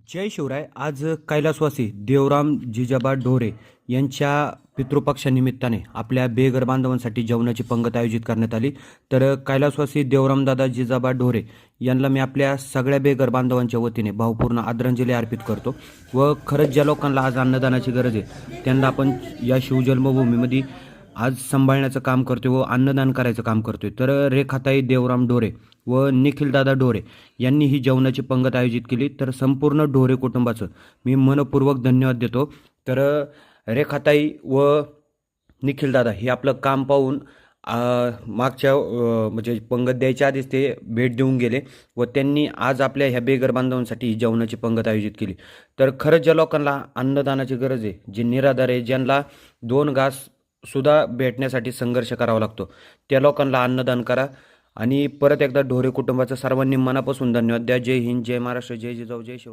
जय शिवराय. आज कैलासवासी देवराम जिजाबा ढोरे यांच्या पितृपक्षानिमित्ताने आपल्या बेघर बांधवांसाठी जेवणाची पंगत आयोजित करण्यात आली. तर कैलासवासी देवरामदादा जिजाबा ढोरे यांना मी आपल्या सगळ्या बेघर बांधवांच्या वतीने भावपूर्ण आदरांजली अर्पित करतो. व खरंच ज्या लोकांना आज अन्नदानाची गरज आहे त्यांना आपण या शिवजन्मभूमीमध्ये आज सांभाळण्याचं काम करतोय व अन्नदान करायचं काम करतोय. तर रेखाताई देवराम ढोरे व निखिलदादा ढोरे यांनी ही जेवणाची पंगत आयोजित केली. तर संपूर्ण ढोरे कुटुंबाचं मी मनपूर्वक धन्यवाद देतो. तर रेखाताई व निखिलदादा हे आपलं काम पाहून मागच्या म्हणजे पंगत द्यायच्या आधीच ते भेट देऊन गेले व त्यांनी आज आपल्या ह्या बेघर बांधवांसाठी ही जेवणाची पंगत आयोजित केली. तर खरंच ज्या लोकांना अन्नदानाची गरज आहे, जे निराधार आहे, ज्यांना 2 घास सुद्धा भेटण्यासाठी संघर्ष करावा लागतो, त्या लोकांना अन्नदान करा. आणि परत एकदा ढोरे कुटुंबाचं सर्वांनी मनापासून धन्यवाद द्या. जय हिंद, जय महाराष्ट्र, जय जिजाऊ, जय शिव.